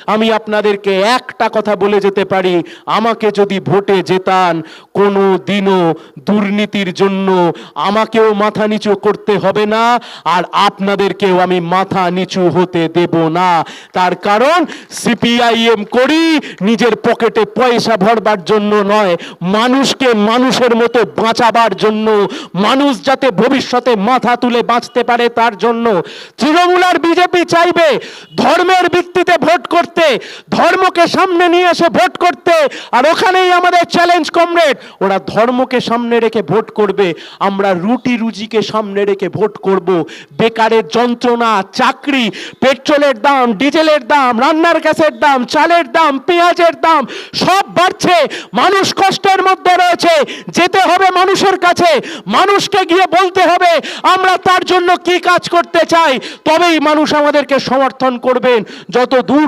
আমি আপনাদেরকে একটা কথা বলে যেতে পারি, আমাকে যদি ভোটে জেতান, কোনো দিনও দুর্নীতির জন্য আমাকেও মাথা নিচু করতে হবে না, আর আপনাদেরকেও আমি মাথা নিচু হতে দেব না। তার কারণ সিপিআইএম করি নিজের পকেটে পয়সা ভরবার জন্য নয়, মানুষকে মানুষের মতো বাঁচাবার জন্য, মানুষ যাতে ভবিষ্যতে মাথা তুলে বাঁচতে পারে তার জন্য। তৃণমূল আর বিজেপি চাইবে ধর্মের ভিত্তিতে ভোট করতে, ধর্মকে সামনে নিয়ে এসে ভোট করতে, আর ওখানেই আমাদের চ্যালেঞ্জ কমরেড, ওরা ধর্মকে সামনে রেখে ভোট করবে, আমরা রুটি রুজিকে সামনে রেখে ভোট করব। বেকারের যন্ত্রণা, চাকরি, পেট্রোলের দাম, ডিজেলের দাম, রান্নার গ্যাসের দাম, চালের দাম, পেঁয়াজের দাম সব বাড়ছে, মানুষ কষ্টের মধ্যে রয়েছে, যেতে হবে মানুষের কাছে, মানুষকে গিয়ে বলতে হবে আমরা তার জন্য কি কাজ করতে চাই, তবেই মানুষ আমাদেরকে সমর্থন করবেন। যত দূর